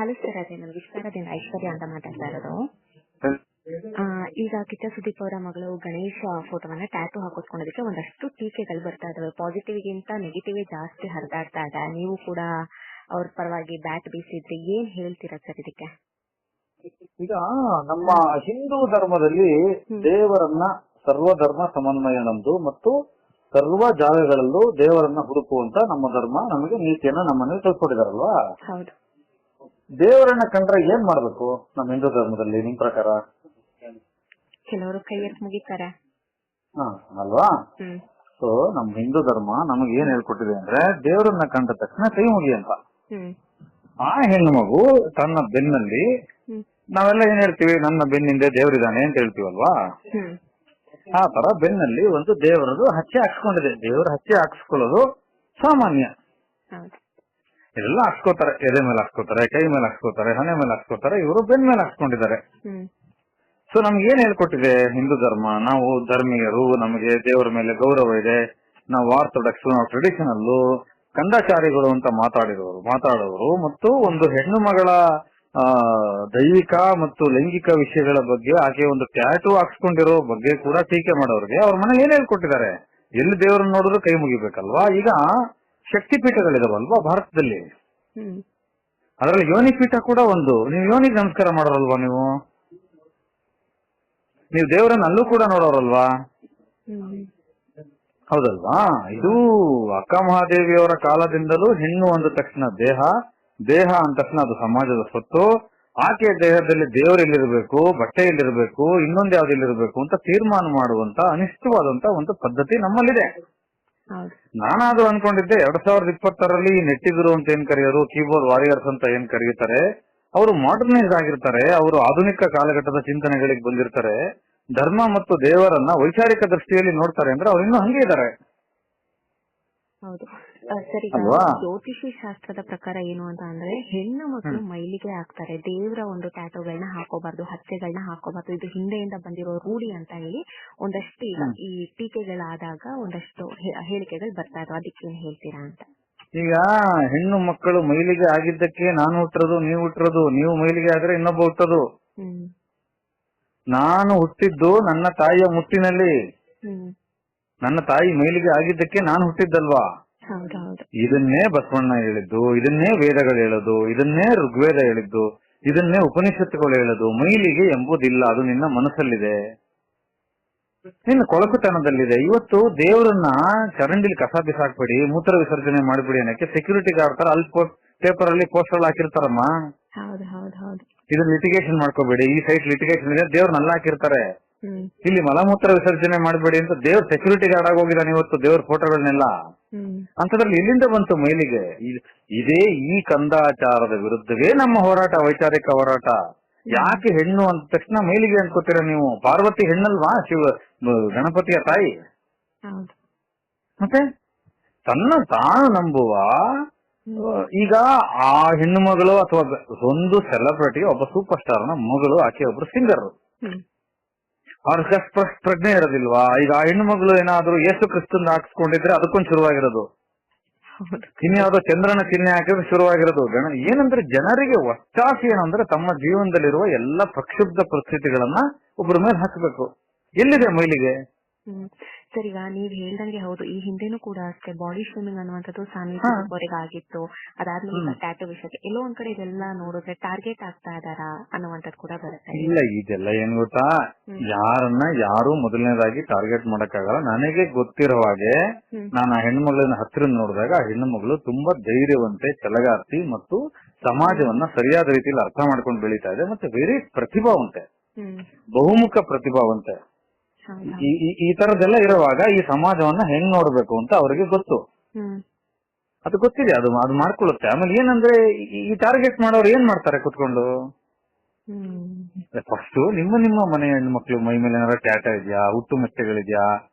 Hello sir, ಅದೇ ನಾನು ವಿಸ್ತಾರದಿಂದ ಐಶ್ವರ್ಯ ಅಂತ ಮಾತಾಡ್ತಾ ಇರೋದು. ಈಗ ಕಿಚ್ಚ ಸುದೀಪ್ ಅವರ ಮಗಳು ಗಣೇಶ್ ಫೋಟೋವನ್ನ ಟ್ಯಾಟೂ ಹಾಕಿಸ್ಕೊಳ್ಳೋದಕ್ಕೆ ಒಂದಷ್ಟು ಟೀಕೆಗಳು ಬರ್ತಾ ಇದಾವೆ. ಪಾಸಿಟಿವ್ಗಿಂತ ನೆಗೆಟಿವ್ ಜಾಸ್ತಿ ಹರಿದಾಡ್ತಾ ಇದೆ. ನೀವು ಕೂಡ ಅವ್ರ ಪರವಾಗಿ ಬ್ಯಾಟ್ ಬೀಸಿದ್ರಿ, ಏನ್ ಹೇಳ್ತೀರಾ ಸರ್ ಇದಕ್ಕೆ? ಈಗ ನಮ್ಮ ಹಿಂದೂ ಧರ್ಮದಲ್ಲಿ ದೇವರನ್ನ ಸರ್ವಧರ್ಮ ಸಮನ್ವಯ ನಮ್ದು ಮತ್ತು ಸರ್ವ ಜಾಗಗಳಲ್ಲೂ ದೇವರನ್ನ ಹುಡುಕುವಂತ ನಮ್ಮ ಧರ್ಮ ನಮಗೆ ನೀತಿಯನ್ನ ನಮ್ಮನೆ ತಿಳ್ಕೊಂಡಿದಾರಲ್ವಾ. ಹೌದು. ದೇವರನ್ನ ಕಂಡ್ರೆ ಏನ್ ಮಾಡ್ಬೇಕು ನಮ್ಮ ಹಿಂದೂ ಧರ್ಮದಲ್ಲಿ ನಿಮ್ ಪ್ರಕಾರ? ಕೆಲವರು ಕೈ ಎತ್ತಿ ಮುಗಿತಾರೆ ಅಲ್ವಾ. ಸೊ ನಮ್ ಹಿಂದೂ ಧರ್ಮ ನಮಗೆ ಏನ್ ಹೇಳ್ಕೊಟ್ಟಿದೆ ಅಂದ್ರೆ ದೇವರನ್ನ ಕಂಡ ತಕ್ಷಣ ಕೈ ಮುಗಿ ಅಂತ. ಆ ಹೆಣ್ಣು ಮಗು ತನ್ನ ಬೆನ್ನಲ್ಲಿ, ನಾವೆಲ್ಲ ಏನ್ ಹೇಳ್ತೀವಿ, ನನ್ನ ಬೆನ್ನಿಂದ ದೇವರಿದ್ದಾನೆ ಅಂತ ಹೇಳ್ತೀವಲ್ವಾ. ಆ ತರ ಬೆನ್ನಲ್ಲಿ ಒಂದು ದೇವರದು ಹಚ್ಚೆ ಹಾಕ್ಸ್ಕೊಂಡಿದೆ. ದೇವರ ಹಚ್ಚೆ ಹಾಕ್ಸ್ಕೊಳ್ಳೋದು ಸಾಮಾನ್ಯ. ಎಲ್ಲ ಹಾಕ್ಸ್ಕೋತಾರೆ, ಎದೆ ಮೇಲೆ ಹಾಕ್ಸ್ಕೋತಾರೆ, ಕೈ ಮೇಲೆ ಹಾಕ್ಸ್ಕೋತಾರೆ, ಹಣೆ ಮೇಲೆ ಹಾಕ್ಸ್ಕೋತಾರೆ. ಇವರು ಬೆನ್ ಮೇಲೆ ಹಾಕ್ಸ್ಕೊಂಡಿದ್ದಾರೆ. ಸೊ ನಮ್ಗೆ ಏನ್ ಹೇಳ್ಕೊಟ್ಟಿದೆ ಹಿಂದೂ ಧರ್ಮ? ನಾವು ಧರ್ಮೀಯರು, ನಮಗೆ ದೇವರ ಮೇಲೆ ಗೌರವ ಇದೆ, ನಾವು ಆರ್ಥೋಡಾಕ್ಸ್, ನಾವು ಟ್ರೆಡಿಷನಲ್ಲು, ಕಂದಾಚಾರಿಗಳು ಅಂತ ಮಾತಾಡೋರು ಮತ್ತು ಒಂದು ಹೆಣ್ಣು ಮಗಳ ದೈವಿಕ ಮತ್ತು ಲೈಂಗಿಕ ವಿಷಯಗಳ ಬಗ್ಗೆ, ಆಕೆ ಒಂದು ಟ್ಯಾಟೂ ಹಾಕ್ಸ್ಕೊಂಡಿರೋ ಬಗ್ಗೆ ಕೂಡ ಟೀಕೆ ಮಾಡೋರಿಗೆ ಅವ್ರ ಮನೇಲಿ ಏನ್ ಹೇಳ್ಕೊಟ್ಟಿದ್ದಾರೆ? ಎಲ್ಲಿ ದೇವರನ್ನ ನೋಡಿದ್ರು ಕೈ ಮುಗಿಬೇಕಲ್ವಾ. ಈಗ ಶಕ್ತಿ ಪೀಠಗಳಿದಾವಲ್ವಾ ಭಾರತದಲ್ಲಿ, ಅದರಲ್ಲಿ ಯೋನಿ ಪೀಠ ಕೂಡ ಒಂದು. ನೀವು ಯೋನಿಗೆ ನಮಸ್ಕಾರ ಮಾಡೋರಲ್ವಾ? ನೀವು ದೇವರನ್ನ ಅಲ್ಲೂ ಕೂಡ ನೋಡೋರಲ್ವಾ? ಹೌದಲ್ವಾ. ಇದು ಅಕ್ಕ ಮಹಾದೇವಿಯವರ ಕಾಲದಿಂದಲೂ ಹೆಣ್ಣು ಅಂದ ತಕ್ಷಣ ದೇಹ ಅಂದ ತಕ್ಷಣ ಅದು ಸಮಾಜದ ಸ್ವತ್ತು. ಆಕೆಯ ದೇಹದಲ್ಲಿ ದೇವರೆಲ್ಲಿರಬೇಕು, ಬಟ್ಟೆ ಎಲ್ಲಿರಬೇಕು, ಇನ್ನೊಂದು ಯಾವ್ದಿಲ್ಲಿರಬೇಕು ಅಂತ ತೀರ್ಮಾನ ಮಾಡುವಂತ ಅನಿಷ್ಟವಾದಂತ ಒಂದು ಪದ್ಧತಿ ನಮ್ಮಲ್ಲಿದೆ. ನಾನಾದ್ರೂ ಅನ್ಕೊಂಡಿದ್ದೆ 2020ರಲ್ಲಿ ನೆಟ್ಟಿಗರು ಅಂತ ಏನ್ ಕರೆಯೋರು, ಕೀಬೋರ್ಡ್ ವಾರಿಯರ್ಸ್ ಅಂತ ಏನ್ ಕರೆಯುತ್ತಾರೆ, ಅವರು ಮಾಡರ್ನೈಸ್ ಆಗಿರ್ತಾರೆ, ಅವರು ಆಧುನಿಕ ಕಾಲಘಟ್ಟದ ಚಿಂತನೆಗಳಿಗೆ ಬಂದಿರ್ತಾರೆ, ಧರ್ಮ ಮತ್ತು ದೇವರನ್ನ ವೈಚಾರಿಕ ದೃಷ್ಟಿಯಲ್ಲಿ ನೋಡ್ತಾರೆ ಅಂದ್ರೆ ಅವ್ರು ಇನ್ನೂ ಹಂಗೆ ಇದ್ದಾರೆ. ಹೌದು ಸರಿ. ಜ್ಯೋತಿಷಿ ಶಾಸ್ತ್ರದ ಪ್ರಕಾರ ಏನು ಅಂತ ಅಂದ್ರೆ, ಹೆಣ್ಣು ಮಕ್ಕಳು ಮೈಲಿಗೆ ಹಾಕ್ತಾರೆ, ದೇವರ ಒಂದು ಟ್ಯಾಟೋಗಳನ್ನ ಹಾಕೋಬಾರ್ದು, ಹಚ್ಚೆಗಳನ್ನ ಹಾಕೋಬಾರ್ದು, ಇದು ಹಿಂದೆಯಿಂದ ಬಂದಿರೋ ರೂಢಿ ಅಂತ ಹೇಳಿ ಒಂದಷ್ಟು ಈಗ ಈ ಟೀಕೆಗಳಾದಾಗ ಒಂದಷ್ಟು ಹೇಳಿಕೆಗಳು ಬರ್ತಾ ಇದ್ವು. ಅದಕ್ಕೆ ಏನ್ ಹೇಳ್ತೀರಾ ಅಂತ? ಈಗ ಹೆಣ್ಣು ಮಕ್ಕಳು ಮೈಲಿಗೆ ಆಗಿದ್ದಕ್ಕೆ ನಾನು ಹುಟ್ಟಿರೋದು, ನೀವು ಹುಟ್ಟಿರೋದು, ನೀವು ಮೈಲಿಗೆ ಆದ್ರೆ ಇನ್ನೊಬ್ಬ ಹುಟ್ಟೋದು. ನಾನು ಹುಟ್ಟಿದ್ದು ನನ್ನ ತಾಯಿಯ ಮುಟ್ಟಿನಲ್ಲಿ, ನನ್ನ ತಾಯಿ ಮೈಲಿಗೆ ಆಗಿದ್ದಕ್ಕೆ ನಾನು ಹುಟ್ಟಿದ್ದಲ್ವಾ. ಇದನ್ನೇ ಬಸವಣ್ಣ ಹೇಳಿದ್ದು, ಇದನ್ನೇ ವೇದಗಳು ಹೇಳೋದು, ಇದನ್ನೇ ಋಗ್ವೇದ ಹೇಳಿದ್ದು, ಇದನ್ನೇ ಉಪನಿಷತ್ತುಗಳು ಹೇಳೋದು. ಮೈಲಿಗೆ ಎಂಬುದಿಲ್ಲ, ಅದು ನಿನ್ನ ಮನಸ್ಸಲ್ಲಿದೆ, ನಿನ್ನ ಕೊಳಕುತನದಲ್ಲಿದೆ. ಇವತ್ತು ದೇವರನ್ನ ಚರಂಡಿಲಿ ಕಸ ಬಿಸಾಕ್ಬೇಡಿ, ಮೂತ್ರ ವಿಸರ್ಜನೆ ಮಾಡ್ಬಿಡಿ ಅನ್ನಕ್ಕೆ ಸೆಕ್ಯೂರಿಟಿ ಗಾರ್ಡ್ ತರ ಅಲ್ಲಿ ಪೇಪರ್ ಅಲ್ಲಿ ಪೋಸ್ಟರ್ ಹಾಕಿರ್ತಾರಮ್ಮ. ಇದು ಲಿಟಿಗೇಷನ್ ಮಾಡ್ಕೋಬೇಡಿ, ಈ ಸೈಟ್ ಲಿಟಿಗೇಷನ್ ಇದೆ, ದೇವ್ರನ್ನೆಲ್ಲ ಹಾಕಿರ್ತಾರೆ. ಇಲ್ಲಿ ಮಲಮೂತ್ರ ವಿಸರ್ಜನೆ ಮಾಡಬೇಡಿ ಅಂತ ದೇವ್ರ ಸೆಕ್ಯೂರಿಟಿ ಗಾರ್ಡ್ ಆಗೋಗಿದ್ದಾನೆ ಇವತ್ತು ದೇವ್ರ ಫೋಟೋಗಳನ್ನೆಲ್ಲ. ಅಂತದ್ರಲ್ಲಿ ಎಲ್ಲಿಂದ ಬಂತು ಮೈಲಿಗೆ? ಇದೇ ಈ ಕಂದಾಚಾರದ ವಿರುದ್ಧವೇ ನಮ್ಮ ಹೋರಾಟ, ವೈಚಾರಿಕ ಹೋರಾಟ. ಯಾಕೆ ಹೆಣ್ಣು ಅಂದ ತಕ್ಷಣ ಮೈಲಿಗೆ ಅನ್ಕೋತೀರ ನೀವು? ಪಾರ್ವತಿ ಹೆಣ್ಣಲ್ವಾ? ಗಣಪತಿಯ ತಾಯಿ. ಮತ್ತೆ ತಾನು ನಂಬುವ ಈಗ ಆ ಹೆಣ್ಣು ಮಗಳು ಅಥವಾ ಒಂದು ಸೆಲೆಬ್ರಿಟಿ, ಒಬ್ಬ ಸೂಪರ್ ಸ್ಟಾರ್ ನ ಮಗಳು, ಆಕೆ ಒಬ್ರು ಸಿಂಗರ್, ಅವ್ರ ಪ್ರಜ್ಞೆ ಇರೋದಿಲ್ವಾ? ಈಗ ಆ ಹೆಣ್ಣು ಮಗಳು ಏನಾದ್ರು ಯೇಸು ಕ್ರಿಸ್ತನ್ ಹಾಕ್ಸ್ಕೊಂಡಿದ್ರೆ ಅದಕ್ಕೊಂದು ಶುರುವಾಗಿರೋದು, ಇನ್ಯಾವುದೋ ಚಂದ್ರನ ಚಿಹ್ನೆ ಹಾಕಿದ್ರೆ ಶುರುವಾಗಿರೋದು. ಏನಂದ್ರೆ ಜನರಿಗೆ ಒತ್ತಾಸೆ ಏನಂದ್ರೆ ತಮ್ಮ ಜೀವನದಲ್ಲಿರುವ ಎಲ್ಲ ಪ್ರಕ್ಷುಬ್ಧ ಪರಿಸ್ಥಿತಿಗಳನ್ನ ಒಬ್ಬರ ಮೇಲೆ ಹಾಕಬೇಕು. ಎಲ್ಲಿದೆ ಮೈಲಿಗೆ? ಸರ್, ಈಗ ನೀವ್ ಹೇಳ್ದಂಗೆ ಹೌದು, ಈ ಹಿಂದೆನೂ ಕೂಡ ಅಷ್ಟೇ ಬಾಡಿ ಶೇಮಿಂಗ್ ಅನ್ನುವಂಥದ್ದು ಸಾಮೂಹಿಕ ಆಗಿತ್ತು. ಅದಾದ್ಮೇಲೆ ಟ್ಯಾಟೂ ವಿಷಯಕ್ಕೆ ಎಲ್ಲೋ ಒಂದ್ ಕಡೆ ಇದೆಲ್ಲ ನೋಡಿದ್ರೆ ಟಾರ್ಗೆಟ್ ಆಗ್ತಾ ಇದಾರ ಅನ್ನುವಂಥದ್ದು ಕೂಡ ಬರುತ್ತೆ. ಇಲ್ಲ, ಇದೆಲ್ಲ ಏನ್ ಗೊತ್ತಾ, ಯಾರನ್ನ ಯಾರು ಮೊದಲನೇದಾಗಿ ಟಾರ್ಗೆಟ್ ಮಾಡಕ್ಕಾಗಲ್ಲ. ನನಗೆ ಗೊತ್ತಿರೋ ಹಾಗೆ ನಾನು ಆ ಹೆಣ್ಮಗಳನ್ನ ಹತ್ತಿರ ನೋಡಿದಾಗ ಆ ಹೆಣ್ಣು ಮಗಳು ತುಂಬಾ ಧೈರ್ಯವಂತೆ, ಛಲಗಾರ್ತಿ ಮತ್ತು ಸಮಾಜವನ್ನ ಸರಿಯಾದ ರೀತಿಯಲ್ಲಿ ಅರ್ಥ ಮಾಡ್ಕೊಂಡು ಬೆಳೀತಾ ಇದೆ. ಮತ್ತೆ ವೆರಿ ಪ್ರತಿಭಾವಂತೆ, ಬಹುಮುಖ ಪ್ರತಿಭಾವಂತೆ. ಈ ತರದೆಲ್ಲ ಇರುವಾಗ ಈ ಸಮಾಜವನ್ನ ಹೆಂಗ್ ನೋಡ್ಬೇಕು ಅಂತ ಅವರಿಗೆ ಗೊತ್ತು, ಅದು ಗೊತ್ತಿದೆ, ಅದು ಮಾಡ್ಕೊಳ್ಳುತ್ತೆ. ಆಮೇಲೆ ಏನಂದ್ರೆ ಈ ಟಾರ್ಗೆಟ್ ಮಾಡೋರು ಏನ್ ಮಾಡ್ತಾರೆ ಕುತ್ಕೊಂಡು, ಫಸ್ಟ್ ನಿಮ್ಮ ಮನೆ ಹೆಣ್ಣು ಮಕ್ಳು ಮೈ ಮೇಲೆ ಏನಾರ ಟ್ಯಾಟ ಇದೆಯಾ, ಹುಟ್ಟು ಮೆಚ್ಚೆಗಳಿದ್ಯಾ,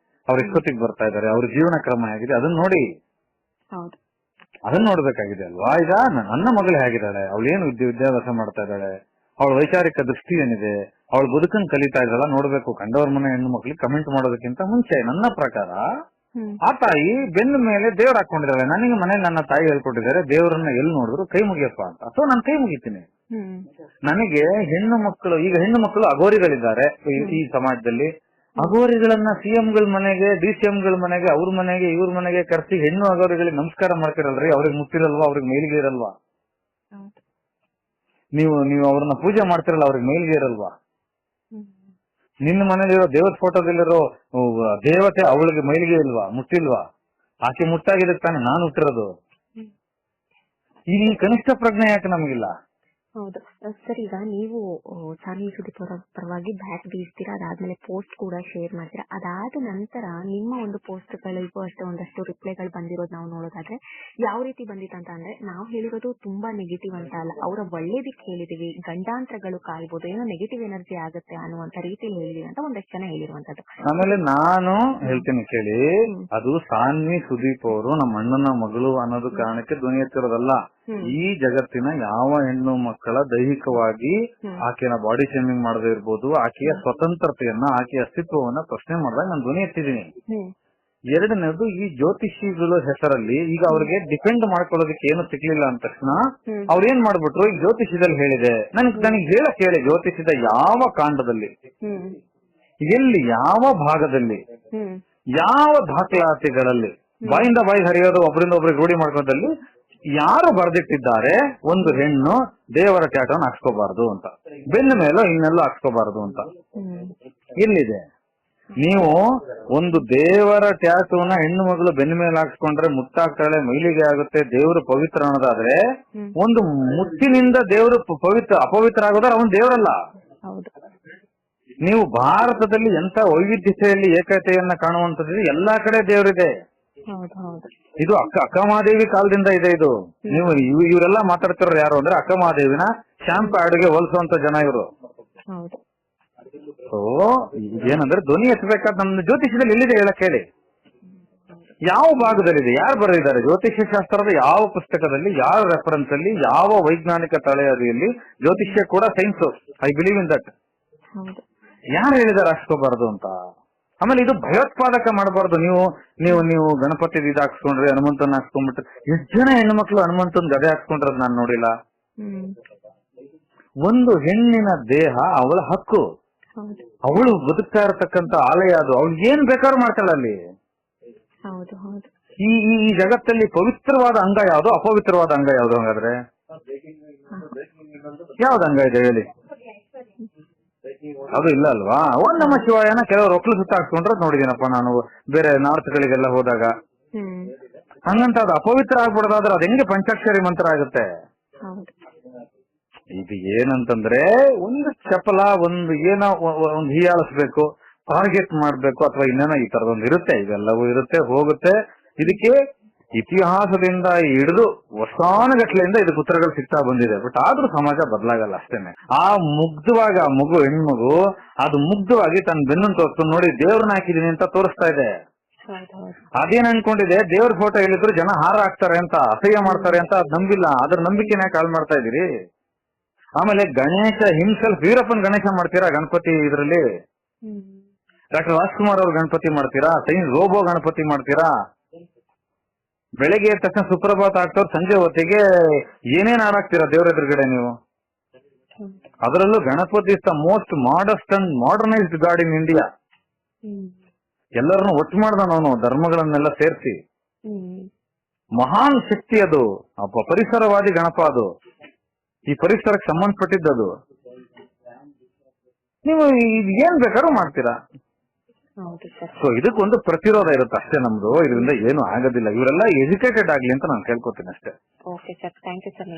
ಅವ್ರ ಎಷ್ಟೊತ್ತಿಗೆ ಬರ್ತಾ ಇದಾರೆ, ಅವ್ರ ಜೀವನ ಕ್ರಮ ಹೇಗಿದೆ ಅದನ್ನ ನೋಡಿ, ಅದನ್ನ ನೋಡ್ಬೇಕಾಗಿದೆ ಅಲ್ವಾ. ಈಗ ನನ್ನ ಮಗಳು ಹೇಗಿದ್ದಾಳೆ, ಅವಳೇನು ವಿದ್ಯಾಭ್ಯಾಸ ಮಾಡ್ತಾ ಇದ್ದಾಳೆ, ಅವಳ ವೈಚಾರಿಕ ದೃಷ್ಟಿ ಏನಿದೆ, ಅವಳು ಬದುಕನ್ ಕಲಿತಾ ಇದ್ದಾಳ ನೋಡ್ಬೇಕು. ಕಂಡವ್ರ ಮನೆ ಹೆಣ್ಣು ಮಕ್ಳಿಗೆ ಕಮೆಂಟ್ ಮಾಡೋದಕ್ಕಿಂತ ಮುಂಚೆ ನನ್ನ ಪ್ರಕಾರ ಆ ತಾಯಿ ಬೆನ್ನ ಮೇಲೆ ದೇವ್ರ ಹಾಕೊಂಡಿದ್ದಾಳೆ. ನನಗೆ ಮನೇಲಿ ನನ್ನ ತಾಯಿ ಹೇಳ್ಕೊಟ್ಟಿದ್ದಾರೆ, ದೇವರನ್ನ ಎಲ್ಲಿ ನೋಡಿದ್ರು ಕೈ ಮುಗಿಯಪ್ಪ ಅಂತ. ಸೊ ನಾನು ಕೈ ಮುಗಿತೀನಿ. ನನಗೆ ಹೆಣ್ಣು ಮಕ್ಕಳು, ಈಗ ಹೆಣ್ಣು ಮಕ್ಕಳು ಅಘೋರಿಗಳಿದ್ದಾರೆ ಈ ಸಮಾಜದಲ್ಲಿ. ಅಘೋರಿಗಳನ್ನ ಸಿಎಂಗಳ ಮನೆಗೆ, ಡಿಸಿಎಂಗಳ ಮನೆಗೆ, ಅವ್ರ ಮನೆಗೆ, ಇವ್ರ ಮನೆಗೆ ಕರೆಸಿ ಹೆಣ್ಣು ಅಘೋರಿಗಳಿಗೆ ನಮಸ್ಕಾರ ಮಾಡ್ತಿರಲ್ರಿ, ಅವ್ರಿಗೆ ಮುಟ್ಟಿರಲ್ವಾ, ಅವ್ರಿಗೆ ಮೇಲ್ಗೆ ಇರಲ್ವಾ? ನೀವು ಅವ್ರನ್ನ ಪೂಜೆ ಮಾಡ್ತಿರಲ್ಲ, ಅವ್ರಿಗೆ ಮೇಲ್ಗೆ ಇರಲ್ವಾ? ನಿನ್ನ ಮನೇಲಿರೋ ದೇವರ ಫೋಟೋದಲ್ಲಿರೋ ದೇವತೆ ಅವಳಿಗೆ ಮೈಲಿಗೆ ಇಲ್ವಾ, ಮುಟ್ಟಿಲ್ವಾ? ಆಕೆ ಮುಟ್ಟಾಗಿದ್ದಕ್ಕೆ ತಾನೆ ನಾನು ಹುಟ್ಟಿರೋದು. ಈ ಕನಿಷ್ಠ ಪ್ರಜ್ಞೆ ಯಾಕೆ ನಮಗಿಲ್ಲ? ಹೌದು ಸರ್, ಈಗ ನೀವು ಚಾನಲ್ ಸುದೀಪ್ ಅವರ ಪರವಾಗಿ ಬ್ಯಾಟ್ ಬೀಸ್ತೀರಾ, ಅದಾದ್ಮೇಲೆ ಪೋಸ್ಟ್ ಕೂಡ ಶೇರ್ ಮಾಡ್ತೀರಾ. ಅದಾದ ನಂತರ ನಿಮ್ಮ ಒಂದು ಪೋಸ್ಟ್ಗಳಿಗೂ ಅಷ್ಟೇ ಒಂದಷ್ಟು ರಿಪ್ಲೈಗಳು ಬಂದಿರೋದು ನಾವು ನೋಡೋದಾದ್ರೆ ಯಾವ ರೀತಿ ಬಂದಿತ್ತಂತ ಅಂದ್ರೆ, ನಾವು ಹೇಳಿರೋದು ತುಂಬಾ ನೆಗೆಟಿವ್ ಅಂತ ಅಲ್ಲ, ಅವರ ಒಳ್ಳೇದಕ್ಕೆ ಹೇಳಿದೀವಿ, ಗಂಡಾಂತರಗಳು ಕಾಯ್ಬೋದು, ಏನೋ ನೆಗೆಟಿವ್ ಎನರ್ಜಿ ಆಗುತ್ತೆ ಅನ್ನುವಂತ ರೀತಿಯಲ್ಲಿ ಹೇಳಿದೀವಿ ಅಂತ ಒಂದಷ್ಟು ಜನ ಹೇಳಿರುವಂತದ್ದು. ಆಮೇಲೆ ನಾನು ಹೇಳ್ತೀನಿ ಕೇಳಿ, ಅದು ಸಾನ್ವಿ ಸುದೀಪ್ ಅವರು ನಮ್ಮ ಅಣ್ಣನ ಮಗಳು ಅನ್ನೋದು ಕಾರಣಕ್ಕೆ ಧ್ವನಿ ಎತ್ತಿರೋದಲ್ಲ. ಈ ಜಗತ್ತಿನ ಯಾವ ಹೆಣ್ಣು ಮಕ್ಕಳ ದೈಹಿಕವಾಗಿ ಆಕೆಯ ಬಾಡಿ ಶೇಮಿಂಗ್ ಮಾಡದೇ ಇರ್ಬೋದು, ಆಕೆಯ ಸ್ವತಂತ್ರತೆಯನ್ನ, ಆಕೆಯ ಅಸ್ತಿತ್ವವನ್ನ ಪ್ರಶ್ನೆ ಮಾಡಿದಾಗ ನಾನು ಧ್ವನಿ ಎತ್ತಿದ್ದೀನಿ. ಎರಡನೇದು, ಈ ಜ್ಯೋತಿಷಿಗಳ ಹೆಸರಲ್ಲಿ ಈಗ ಅವ್ರಿಗೆ ಡಿಪೆಂಡ್ ಮಾಡ್ಕೊಳ್ಳೋದಕ್ಕೆ ಏನು ಸಿಗ್ಲಿಲ್ಲ ಅಂದ ತಕ್ಷಣ ಅವ್ರ ಏನ್ ಮಾಡ್ಬಿಟ್ರು, ಈ ಜ್ಯೋತಿಷದಲ್ಲಿ ಹೇಳಿದೆ, ನನಗೆ ಹೇಳಕ್ ಹೇಳಿ, ಜ್ಯೋತಿಷದ ಯಾವ ಕಾಂಡದಲ್ಲಿ, ಎಲ್ಲಿ, ಯಾವ ಭಾಗದಲ್ಲಿ, ಯಾವ ದಾಖಲಾತಿಗಳಲ್ಲಿ, ಬಾಯಿಂದ ಬಾಯಿ ಹರಿಯೋದು, ಒಬ್ಬರಿಂದ ಒಬ್ರಿಗೆ ರೂಢಿ ಮಾಡ್ಕೊಂಡಲ್ಲಿ ಯಾರು ಬರೆದಿಟ್ಟಿದ್ದಾರೆ ಒಂದು ಹೆಣ್ಣು ದೇವರ ಟ್ಯಾಟೋನ್ ಹಾಕ್ಸ್ಕೋಬಾರ್ದು ಅಂತ, ಬೆನ್ನ ಮೇಲೋ ಇನ್ನೆಲ್ಲೋ ಹಾಕ್ಸ್ಕೋಬಾರ್ದು ಅಂತ? ಎಲ್ಲಿದೆ? ನೀವು ಒಂದು ದೇವರ ಟ್ಯಾಟೂನ ಹೆಣ್ಣು ಮಗಳು ಬೆನ್ನ ಮೇಲೆ ಹಾಕ್ಸ್ಕೊಂಡ್ರೆ ಮುಟ್ಟಾಗ್ತಾಳೆ, ಮೈಲಿಗೆ ಆಗುತ್ತೆ, ದೇವರು ಪವಿತ್ರ ಅನ್ನೋದಾದ್ರೆ, ಒಂದು ಮುಟ್ಟಿನಿಂದ ದೇವರು ಅಪವಿತ್ರ ಆಗೋದಾದ್ರೆ ಅವನು ದೇವರಲ್ಲ. ನೀವು ಭಾರತದಲ್ಲಿ ಎಂತ ವೈವಿಧ್ಯತೆಯಲ್ಲಿ ಏಕತೆಯನ್ನ ಕಾಣುವಂತದ್ದು, ಎಲ್ಲಾ ಕಡೆ ದೇವರಿದೆ. ಇದು ಅಕ್ಕಮಹಾದೇವಿ ಕಾಲದಿಂದ ಇದೆ. ಇದು ನೀವು ಇವರೆಲ್ಲ ಮಾತಾಡ್ತಿರೋ ಯಾರು ಅಂದ್ರೆ ಅಕ್ಕಮಹಾದೇವಿನ ಶಾಂಪ್ ಆಡುಗೆ ಹೋಲಿಸುವಂತ ಜನ ಇವರು. ಸೊ ಏನಂದ್ರೆ ಧ್ವನಿ ಎತ್ತಬೇಕಾದ ನಮ್ಮ ಜ್ಯೋತಿಷದಲ್ಲಿ ಎಲ್ಲಿದೆ ಹೇಳಕ್ ಹೇಳಿ, ಯಾವ ಭಾಗದಲ್ಲಿದೆ, ಯಾರು ಬರೆದಿದ್ದಾರೆ? ಜ್ಯೋತಿಷ್ಯ ಶಾಸ್ತ್ರದ ಯಾವ ಪುಸ್ತಕದಲ್ಲಿ, ಯಾವ ರೆಫರೆನ್ಸ್ ಅಲ್ಲಿ, ಯಾವ ವೈಜ್ಞಾನಿಕ ತಳೆಯಾದಿಯಲ್ಲಿ? ಜ್ಯೋತಿಷ್ಯ ಕೂಡ science, I believe in that. ಯಾರು ಹೇಳಿದಾರೆ ಹಾಕ್ಸ್ಕೋಬಾರ್ದು ಅಂತ? ಆಮೇಲೆ ಇದು ಭಯೋತ್ಪಾದಕ ಮಾಡಬಾರ್ದು. ನೀವು ಗಣಪತಿ ಇದು ಹಾಕ್ಸ್ಕೊಂಡ್ರಿ, ಹನುಮಂತನ ಹಾಕ್ಸ್ಕೊಂಡ್ಬಿಟ್ರೆ, ಎಷ್ಟು ಜನ ಹೆಣ್ಣು ಮಕ್ಳು ಹನುಮಂತನ ಗದೆ ಹಾಕ್ಸ್ಕೊಂಡ್ರದ್ ನಾನು ನೋಡಿಲ್ಲ. ಒಂದು ಹೆಣ್ಣಿನ ದೇಹ ಅವಳ ಹಕ್ಕು, ಅವಳು ಬದುಕ್ತಾ ಇರತಕ್ಕಂತ ಆಲಯ ಅದು, ಅವಳು ಏನ್ ಬೇಕಾದ್ರೂ ಮಾಡ್ತಾಳೆ ಅಲ್ಲಿ. ಈ ಜಗತ್ತಲ್ಲಿ ಪವಿತ್ರವಾದ ಅಂಗ ಯಾವುದು, ಅಪವಿತ್ರವಾದ ಅಂಗ ಯಾವುದು? ಹಂಗಾದ್ರೆ ಯಾವ್ದು ಅಂಗ ಇದೆ ಹೇಳಿ? ಅದು ಇಲ್ಲ ಅಲ್ವಾ? ಒಂದ್ ನಮ ಶಿವಾಯನ ಕೆಲವರು ಒಕ್ಲು ಸುತ್ತ ಹಾಕ್ಸ್ಕೊಂಡ್ರೆ ನೋಡಿದೀನಪ್ಪ ನಾನು ಬೇರೆ ನಾರ್ತ್ ಗಳಿಗೆಲ್ಲ ಹೋದಾಗ. ಹಂಗಂತ ಅದು ಅಪವಿತ್ರ ಆಗ್ಬಿಡೋದಾದ್ರೆ ಅದು ಹೆಂಗೆ ಪಂಚಾಕ್ಷರಿ ಮಂತ್ರ ಆಗುತ್ತೆ? ಇದು ಏನಂತಂದ್ರೆ, ಒಂದು ಚಪಲ, ಒಂದು ಏನೋ ಒಂದು ಹೀಯಾಳಿಸ್ಬೇಕು, ಟಾರ್ಗೆಟ್ ಮಾಡ್ಬೇಕು, ಅಥವಾ ಇನ್ನೇನೋ ಈ ತರದೊಂದು ಇರುತ್ತೆ. ಇದೆಲ್ಲವೂ ಇರುತ್ತೆ, ಹೋಗುತ್ತೆ. ಇದಕ್ಕೆ ಇತಿಹಾಸದಿಂದ ಹಿಡಿದು ವರ್ಷಾನುಗಟ್ಲೆಯಿಂದ ಇದಕ್ಕೆ ಉತ್ತರಗಳು ಸಿಗ್ತಾ ಬಂದಿದೆ. ಬಟ್ ಆದ್ರೂ ಸಮಾಜ ಬದಲಾಗಲ್ಲ ಅಷ್ಟೇನೆ. ಆ ಮುಗ್ಧವಾಗಿ, ಆ ಮಗು, ಹೆಣ್ಮಗು ಅದು ಮುಗ್ಧವಾಗಿ ತನ್ನ ಬೆನ್ನು ತೋರಿಸ್ಕೊಂಡು ನೋಡಿ ದೇವ್ರನ್ನ ಹಾಕಿದೀನಿ ಅಂತ ತೋರಿಸ್ತಾ ಇದೆ. ಅದೇನ್ ಅನ್ಕೊಂಡಿದೆ, ದೇವ್ರ ಫೋಟೋ ಹೇಳಿದ್ರು ಜನ ಹಾರ ಹಾಕ್ತಾರೆ ಅಂತ, ಅಸಹ್ಯ ಮಾಡ್ತಾರೆ ಅಂತ ಅದ್ ನಂಬಿಲ್ಲ. ಅದ್ರ ನಂಬಿಕೆನ ಕಾಲ್ ಮಾಡ್ತಾ ಇದೀರಿ. ಆಮೇಲೆ ಗಣೇಶ ಹಿಮ್ಸೆಲ್ಫ್, ವೀರಪ್ಪನ್ ಗಣೇಶ ಮಾಡ್ತೀರಾ ಗಣಪತಿ ಇದ್ರಲ್ಲಿ? ಡಾಕ್ಟರ್ ರಾಜ್ಕುಮಾರ್ ಅವ್ರ ಗಣಪತಿ ಮಾಡ್ತೀರಾ? ಸೈನ್ಸ್ ರೋಬೋ ಗಣಪತಿ ಮಾಡ್ತೀರಾ? ಬೆಳಗ್ಗೆ ಎದ್ದ ತಕ್ಷಣ ಸುಪ್ರಭಾತ ಆಗ್ತವ್ರು, ಸಂಜೆ ಹೊತ್ತಿಗೆ ಏನೇನ್ ಹಾರಾಕ್ತೀರಾ ದೇವ್ರ ಎದುರುಗಡೆ ನೀವು? ಅದರಲ್ಲೂ Ganapati is the most modest and modernised god in India. ಎಲ್ಲರನ್ನು ಒಟ್ಟು ಮಾಡ್ದ ಅವನು, ಧರ್ಮಗಳನ್ನೆಲ್ಲ ಸೇರಿಸಿ. ಮಹಾನ್ ಶಕ್ತಿ ಅದು, ಪರಿಸರವಾದಿ ಗಣಪ ಅದು, ಈ ಪರಿಸರಕ್ಕೆ ಸಂಬಂಧಪಟ್ಟಿದ್ದದು. ನೀವು ಏನ್ ಬೇಕಾದ್ರೂ ಮಾಡ್ತೀರಾ. ಸೊ ಇದಕ್ಕೊಂದು ಪ್ರತಿರೋಧ ಇರುತ್ತೆ ಅಷ್ಟೇ ನಮ್ದು. ಇದರಿಂದ ಏನು ಆಗೋದಿಲ್ಲ. ಇವರೆಲ್ಲ ಎಜುಕೇಟೆಡ್ ಆಗ್ಲಿ ಅಂತ ನಾನು ಕೇಳ್ಕೊತೀನಿ ಅಷ್ಟೇ. Okay sir, thank you sir.